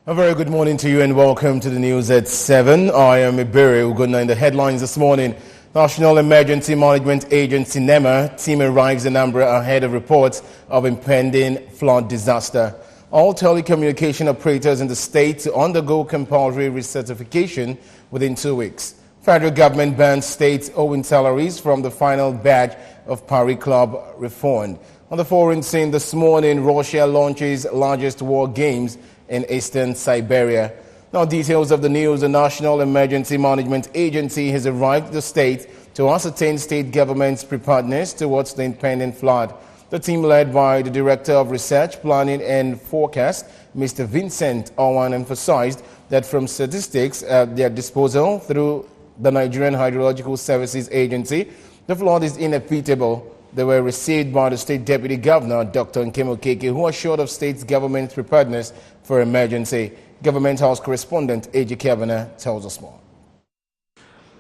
A very good morning to you and welcome to the news at 7. I am Iberi Ugonna. In the headlines this morning, National Emergency Management Agency NEMA team arrives in Anambra ahead of reports of impending flood disaster. All telecommunication operators in the state to undergo compulsory recertification within 2 weeks. Federal government bans state-owned salaries from the final batch of Paris Club reformed. On the foreign scene this morning, Russia launches largest war games in eastern Siberia. Now, details of the news. The National Emergency Management Agency has arrived at the state to ascertain state government's preparedness towards the impending flood. The team, led by the Director of Research, Planning and Forecast, Mr. Vincent Owen, emphasized that from statistics at their disposal through the Nigerian Hydrological Services Agency, the flood is inevitable. They were received by the State Deputy Governor, Dr. Nkemo Okeke, who assured of state government's preparedness for emergency. Government House correspondent A.J. Kavana tells us more.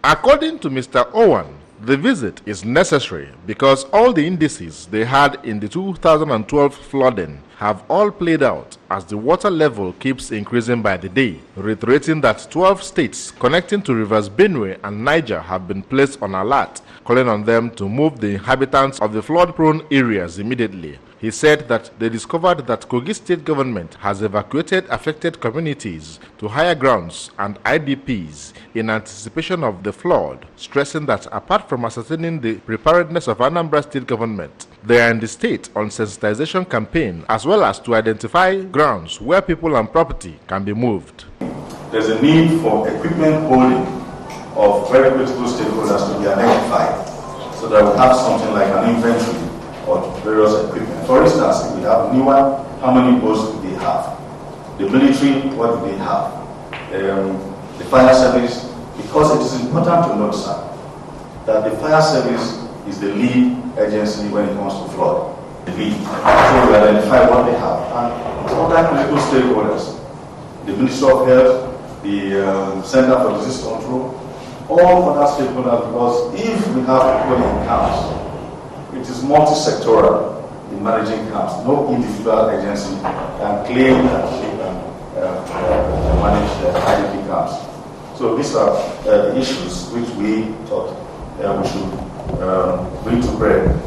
According to Mr. Owen, the visit is necessary because all the indices they had in the 2012 flooding have all played out as the water level keeps increasing by the day, reiterating that 12 states connecting to rivers Benue and Niger have been placed on alert, calling on them to move the inhabitants of the flood-prone areas immediately. He said that they discovered that Kogi state government has evacuated affected communities to higher grounds and IDPs in anticipation of the flood, stressing that apart from ascertaining the preparedness of Anambra state government, they are in the state on sensitization campaign as well as to identify grounds where people and property can be moved. There's a need for equipment holding of very critical stakeholders to be identified so that we have something like an inventory of various equipment. For instance, if we have newer, how many boats do they have? The military, what do they have? The fire service, because it is important to note, sir, that the fire service is the lead agency when it comes to flood. The lead. So we identify what they have. And other critical stakeholders, the Ministry of Health, the Center for Disease Control, all other stakeholders, because if we have people in camps, it is multi-sectoral in managing camps. No individual agency can claim that she can manage the IDP camps. So these are the issues which we thought we should bring to bear.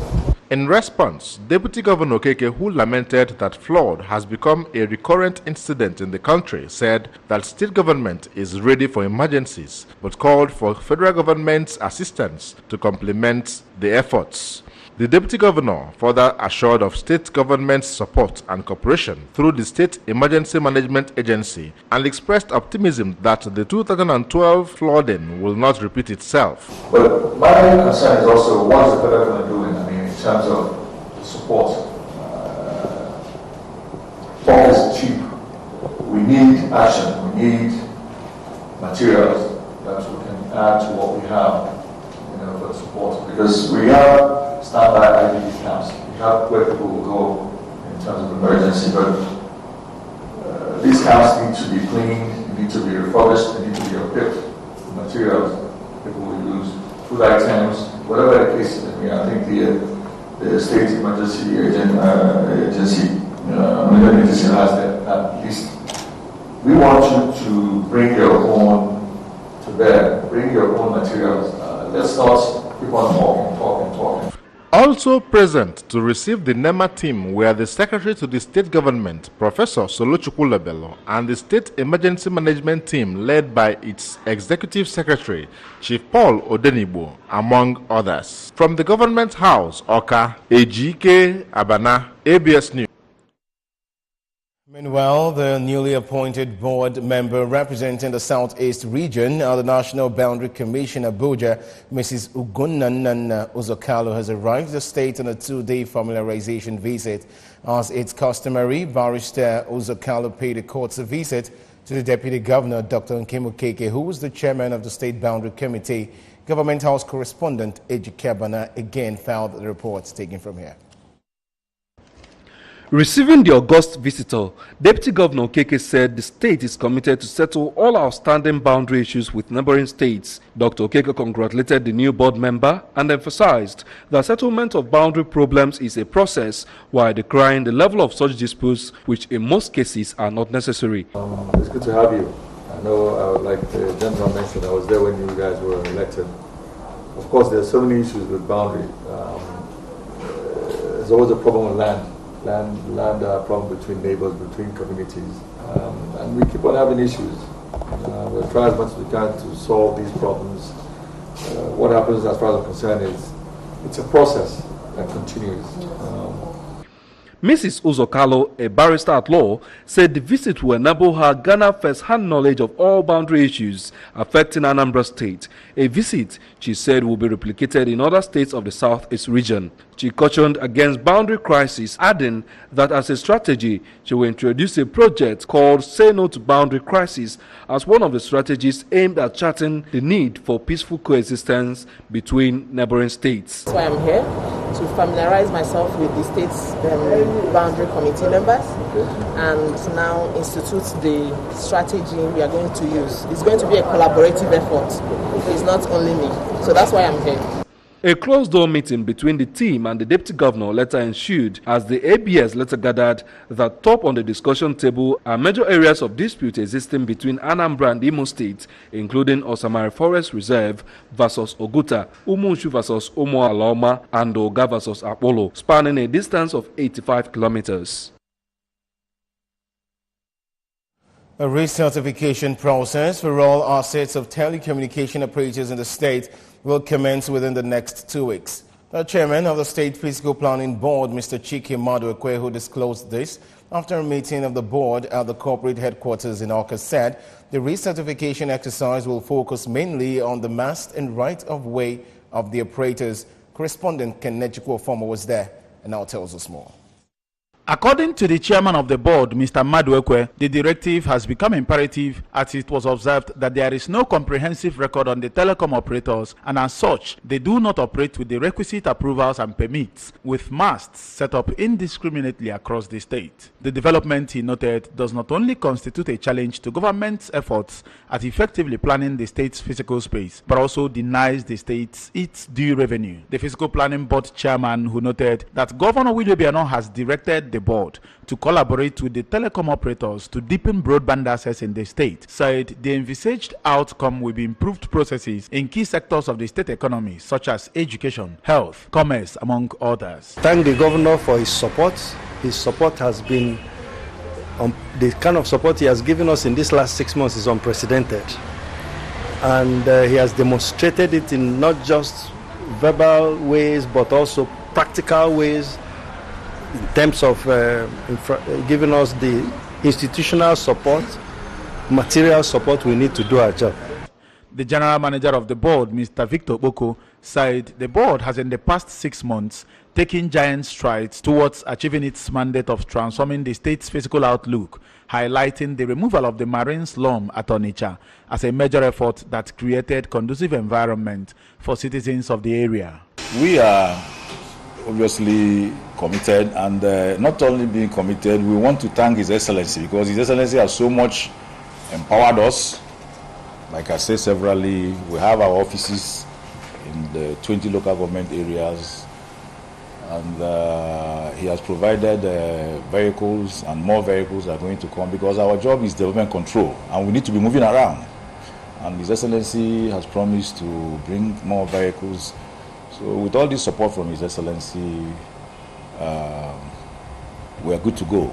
In response, Deputy Governor Okeke, who lamented that flood has become a recurrent incident in the country, said that state government is ready for emergencies, but called for federal government's assistance to complement the efforts. The Deputy Governor further assured of state government's support and cooperation through the State Emergency Management Agency and expressed optimism that the 2012 flooding will not repeat itself. But my concern is also what is the federal government doing? I mean, in terms of support. Talk is cheap. We need action. We need materials that we can add to what we have, for support. Because we have standby IDP camps. We have where people will go in terms of emergency, but these camps need to be cleaned, need to be refurbished, they need to be equipped with materials people will use, food items, whatever the case is. I mean, I think the state emergency agency has that at least. We want you to bring your own to bear, bring your own materials. Let's not keep on talking. Also present to receive the NEMA team were the Secretary to the State Government, Professor Solochukwu Lebelo, and the State Emergency Management Team led by its Executive Secretary, Chief Paul Odenigbo, among others. From the Government House, Oka, Ejike Abana, ABS News. Meanwhile, the newly appointed board member representing the Southeast region of the National Boundary Commission, Abuja, Mrs. Ugonnanan Uzokalo, has arrived at the state on a 2-day familiarization visit. As it's customary, Barrister Uzokalo paid a courtesy visit to the Deputy Governor, Dr. Nkemo Okeke, who was the chairman of the State Boundary Committee. Government House correspondent A.J. Kavana again filed the reports taken from here. Receiving the august visitor, Deputy Governor Okeke said the state is committed to settle all outstanding boundary issues with neighboring states. Dr. Okeke congratulated the new board member and emphasized that settlement of boundary problems is a process, while decrying the level of such disputes, which in most cases are not necessary. It's good to have you. I know, like the gentleman mentioned, I was there when you guys were elected. Of course, there's so many issues with boundary. There's always a problem with land problem between neighbors, between communities, and we keep on having issues. We'll try as much as we can to solve these problems. What happens, as far as I'm concerned, is it's a process that continues. Mrs. Uzokalo, a barrister at law, said the visit will enable her garner first-hand knowledge of all boundary issues affecting Anambra State, a visit she said will be replicated in other states of the Southeast region. She cautioned against boundary crisis, adding that as a strategy, she will introduce a project called Say No to Boundary Crisis as one of the strategies aimed at charting the need for peaceful coexistence between neighboring states. That's why I'm here, to familiarize myself with the state's boundary committee members and now institute the strategy we are going to use. It's going to be a collaborative effort. It's not only me. So that's why I'm here. A closed-door meeting between the team and the deputy governor later ensued as the ABS later gathered that top on the discussion table are major areas of dispute existing between Anambra and Imo State, including Osamari Forest Reserve versus Oguta, Umushu versus Umualaoma, and Oga versus Apollo, spanning a distance of 85 kilometers. A recertification process for all assets of telecommunication operators in the state will commence within the next 2 weeks. The chairman of the State Physical Planning Board, Mr. Chike Maduekwe, who disclosed this after a meeting of the board at the corporate headquarters in Awka, said the recertification exercise will focus mainly on the mast and right-of-way of the operators. Correspondent Ken Nechikwo was there and now tells us more. According to the chairman of the board, Mr. Maduekwe, the directive has become imperative as it was observed that there is no comprehensive record on the telecom operators, and as such, they do not operate with the requisite approvals and permits, with masts set up indiscriminately across the state. The development, he noted, does not only constitute a challenge to government's efforts at effectively planning the state's physical space, but also denies the state its due revenue. The Physical Planning Board chairman, who noted that Governor Willie Obiano has directed the board to collaborate with the telecom operators to deepen broadband access in the state, said the envisaged outcome will be improved processes in key sectors of the state economy, such as education, health, commerce, among others. Thank the governor for his support. His support has been, the kind of support he has given us in these last 6 months is unprecedented. And he has demonstrated it in not just verbal ways, but also practical ways, in terms of giving us the institutional support, material support we need to do our job. The general manager of the board, Mr. Victor Boko, said the board has in the past 6 months taken giant strides towards achieving its mandate of transforming the state's physical outlook, highlighting the removal of the marine slum at Onitsha as a major effort that created conducive environment for citizens of the area. We are obviously committed, and not only being committed, we want to thank His Excellency, because His Excellency has so much empowered us. Like I said severally, we have our offices in the 20 local government areas, and he has provided vehicles, and more vehicles are going to come, because our job is development control and we need to be moving around, and His Excellency has promised to bring more vehicles. So with all this support from His Excellency, we are good to go.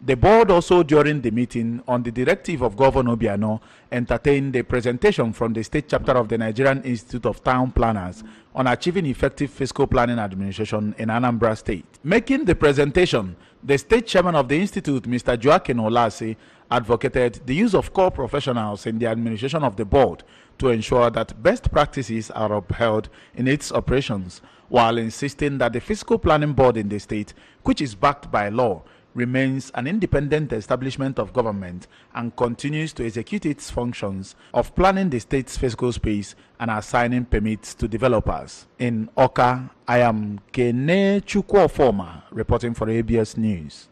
The board also, during the meeting on the directive of Governor Obiano, entertained a presentation from the state chapter of the Nigerian Institute of Town Planners on achieving effective fiscal planning administration in Anambra State. Making the presentation, the state chairman of the institute, Mr. Joaquin Olase, advocated the use of core professionals in the administration of the board to ensure that best practices are upheld in its operations, while insisting that the fiscal planning board in the state, which is backed by law, remains an independent establishment of government and continues to execute its functions of planning the state's physical space and assigning permits to developers. In Oka, I am Kene Chukwuofoma reporting for ABS News.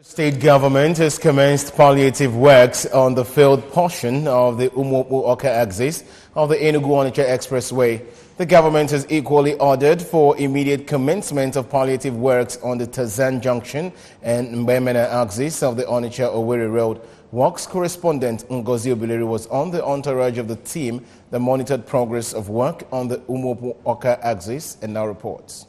State government has commenced palliative works on the failed portion of the Umuopu-Oka axis of the Enugu-Onitsha Expressway. The government has equally ordered for immediate commencement of palliative works on the Tazan Junction and Mbemena axis of the Onitsha-Owerri Road. Works correspondent Ngozi Obileri was on the entourage of the team that monitored progress of work on the Umuopu-Oka axis and now reports.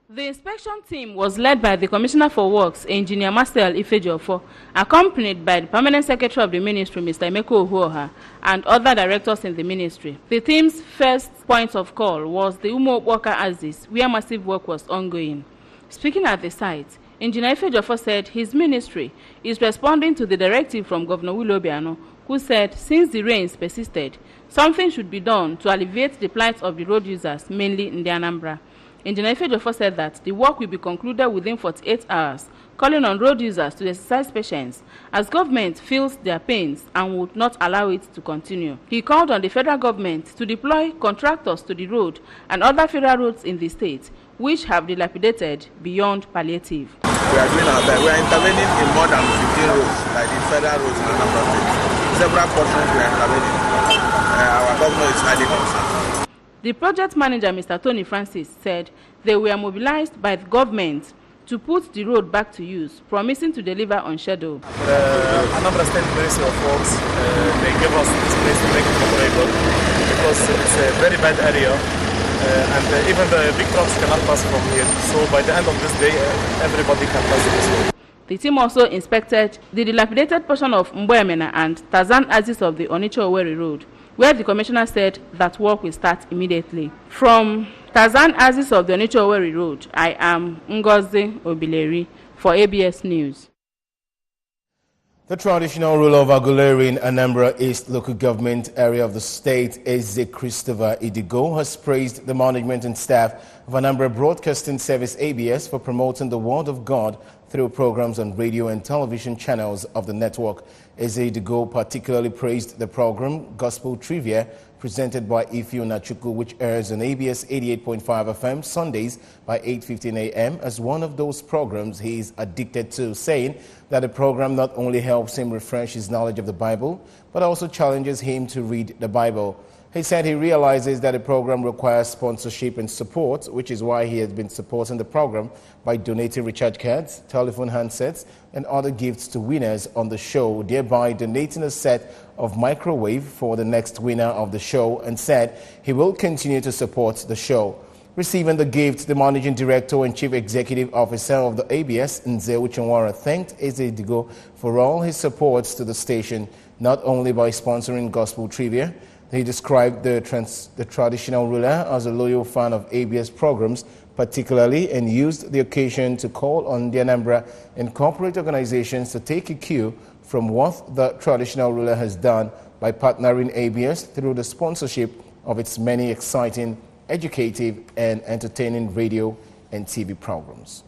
The inspection team was led by the Commissioner for Works, Engineer Marcel Ifejofo, accompanied by the Permanent Secretary of the Ministry, Mr. Emeko Ohuoha, and other directors in the ministry. The team's first point of call was the Umuopu-Oka axis, where massive work was ongoing. Speaking at the site, Engineer Ifejofo said his ministry is responding to the directive from Governor Willie Obiano, who said since the rains persisted, something should be done to alleviate the plight of the road users, mainly in the Anambra. Engineer Ifejofo said that the work will be concluded within 48 hours, calling on road users to exercise patience as government feels their pains and would not allow it to continue. He called on the federal government to deploy contractors to the road and other federal roads in the state, which have dilapidated beyond palliative. We are doing our best. We are intervening in more than 15 roads, like the federal roads in Anambra State. Several portions we are intervening. Our governor is highly concerned. The project manager, Mr. Tony Francis, said they were mobilized by the government to put the road back to use, promising to deliver on schedule. Anambra State Ministry of Works, they gave us this place to make it operable because it's a very bad area and even the big trucks cannot pass from here. So by the end of this day, everybody can pass this road. The team also inspected the dilapidated portion of Mbemena and Tazan axis of the Onitsha-Owerri Road, where the commissioner said that work will start immediately. From Tazan axis of the Onitsha-Owerri Road, I am Ngozi Obileri for ABS News. The traditional ruler of Aguleri in Anambra East local government area of the state, Eze Christopher Idigo, has praised the management and staff of Anambra Broadcasting Service ABS for promoting the word of God through programs on radio and television channels of the network. Eze Idigo particularly praised the program Gospel Trivia presented by Ifeanyi Nachukwu, which airs on ABS 88.5 FM Sundays by 8:15 a.m. as one of those programs he is addicted to, saying that the program not only helps him refresh his knowledge of the Bible, but also challenges him to read the Bible. He said he realizes that the program requires sponsorship and support, which is why he has been supporting the program by donating recharge cards, telephone handsets, and other gifts to winners on the show, thereby donating a set of microwave for the next winner of the show, and said he will continue to support the show. Receiving the gift, the Managing Director and Chief Executive Officer of the ABS, Nze Uchenwara, thanked Eze Idigo for all his supports to the station, not only by sponsoring Gospel Trivia. He described the traditional ruler as a loyal fan of ABS programs, particularly, and used the occasion to call on the Anambra and corporate organizations to take a cue from what the traditional ruler has done by partnering ABS through the sponsorship of its many exciting, educative, and entertaining radio and TV programs.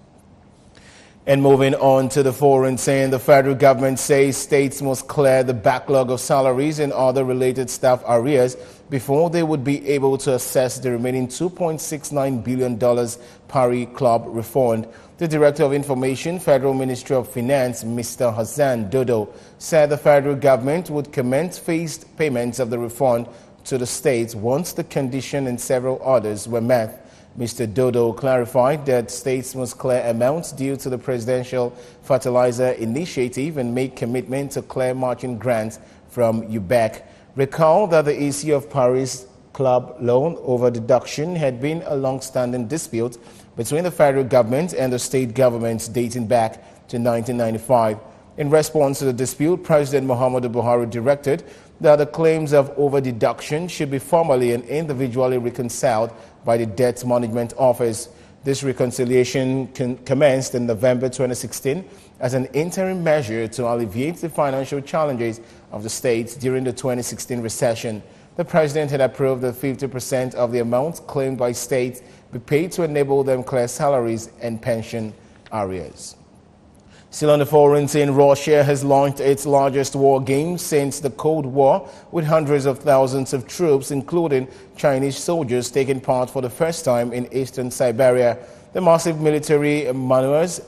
And moving on to the foreign, saying the federal government says states must clear the backlog of salaries and other related staff arrears before they would be able to assess the remaining $2.69 billion Pari Club refund. The Director of Information, Federal Ministry of Finance, Mr. Hassan Dodo, said the federal government would commence phased payments of the refund to the states once the condition and several others were met. Mr. Dodo clarified that states must clear amounts due to the Presidential Fertilizer Initiative and make commitment to clear matching grants from UBEC. Recall that the issue of Paris Club loan over deduction had been a long-standing dispute between the federal government and the state governments dating back to 1995. In response to the dispute, President Muhammadu Buhari directed that the claims of over-deduction should be formally and individually reconciled by the Debt Management Office. This reconciliation commenced in November 2016 as an interim measure to alleviate the financial challenges of the states during the 2016 recession. The president had approved that 50% of the amounts claimed by states be paid to enable them clear salaries and pension areas. Still on the foreign scene, Russia has launched its largest war game since the Cold War, with hundreds of thousands of troops, including Chinese soldiers, taking part for the first time in eastern Siberia. The massive military maneuvers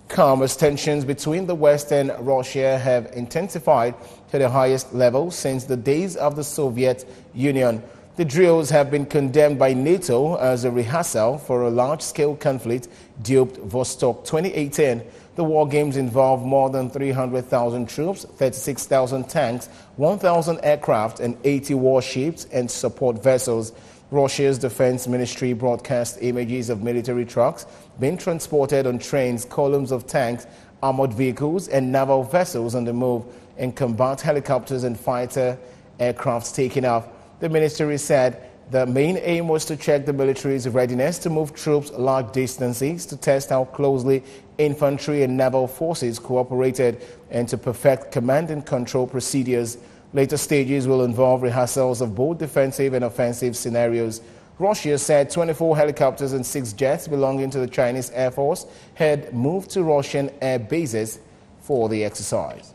come as tensions between the West and Russia have intensified to the highest level since the days of the Soviet Union. The drills have been condemned by NATO as a rehearsal for a large-scale conflict dubbed Vostok 2018. The war games involve more than 300,000 troops, 36,000 tanks, 1,000 aircraft, and 80 warships and support vessels. Russia's defense ministry broadcast images of military trucks being transported on trains, columns of tanks, armored vehicles, and naval vessels on the move, and combat helicopters and fighter aircrafts taking off. The ministry said the main aim was to check the military's readiness to move troops large distances, to test how closely infantry and naval forces cooperated, and to perfect command and control procedures. Later stages will involve rehearsals of both defensive and offensive scenarios. Russia said 24 helicopters and 6 jets belonging to the Chinese Air Force had moved to Russian air bases for the exercise.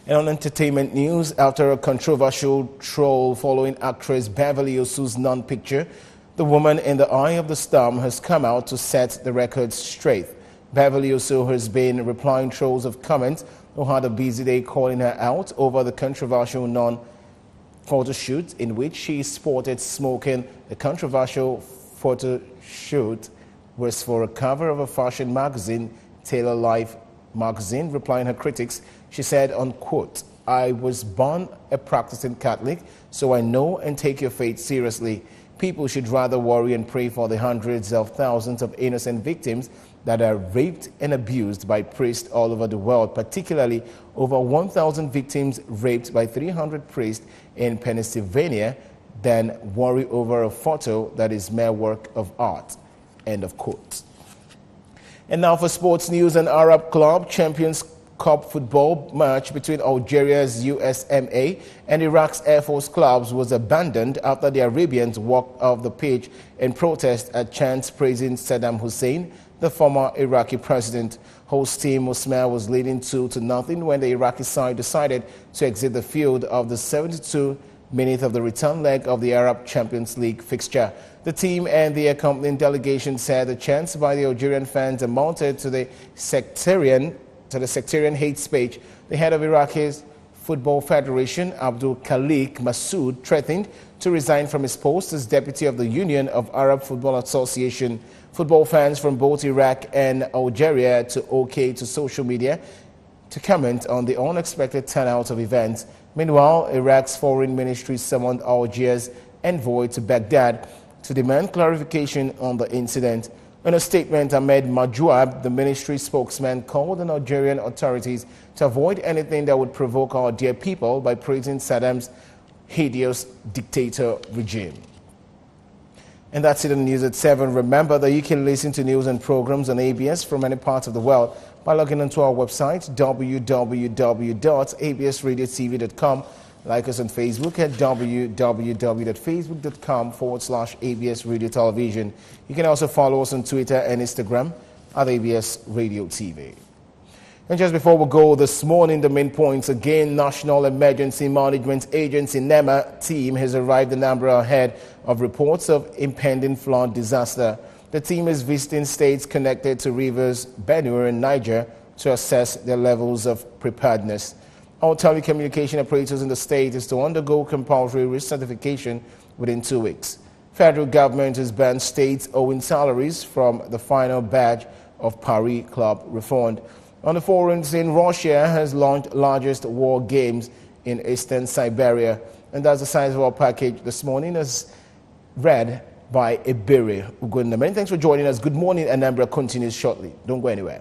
And on entertainment news, after a controversial troll following actress Beverly Osu's non-picture, the woman in the eye of the storm has come out to set the record straight. Beverly Osu has been replying trolls of comments who had a busy day calling her out over the controversial non-photo shoot in which she is spotted smoking. The controversial photo shoot was for a cover of a fashion magazine, Taylor Life magazine. Replying her critics, she said, unquote, "I was born a practicing Catholic, so I know and take your faith seriously. People should rather worry and pray for the hundreds of thousands of innocent victims that are raped and abused by priests all over the world, particularly over 1,000 victims raped by 300 priests in Pennsylvania, than worry over a photo that is mere work of art." End of quote. And now for sports news, an Arab club Champions Cup football match between Algeria's USMA and Iraq's Air Force clubs was abandoned after the Arabians walked off the pitch in protest at chants praising Saddam Hussein, the former Iraqi president. Host team Musma was leading 2-0 when the Iraqi side decided to exit the field of the 72-minute of the return leg of the Arab Champions League fixture. The team and the accompanying delegation said the chants by the Algerian fans amounted to the sectarian hate speech. The head of Iraq's Football Federation, Abdul Khalik Massoud, threatened to resign from his post as deputy of the Union of Arab Football Association. Football fans from both Iraq and Algeria took to social media to comment on the unexpected turnout of events. Meanwhile, Iraq's foreign ministry summoned Algiers' envoy to Baghdad to demand clarification on the incident. In a statement, Ahmed Majouab, the ministry spokesman, called on Algerian authorities to avoid anything that would provoke our dear people by praising Saddam's hideous dictator regime. And that's it on News at 7. Remember that you can listen to news and programs on ABS from any part of the world by logging onto our website, www.absradiotv.com. Like us on Facebook at www.facebook.com/ABS Radio Television. You can also follow us on Twitter and Instagram at ABS Radio TV. And just before we go this morning, the main points again: National Emergency Management Agency NEMA team has arrived in Anambra ahead of reports of impending flood disaster. The team is visiting states connected to rivers Benue and Niger to assess their levels of preparedness. All telecommunication operators in the state is to undergo compulsory recertification within 2 weeks. Federal government has banned states owing salaries from the final batch of Paris Club refund. On the foreign scene, Russia has launched largest war games in eastern Siberia. And that's the size of our package this morning, as read by Iberi Ugunda. Many thanks for joining us. Good morning, Anambra continues shortly. Don't go anywhere.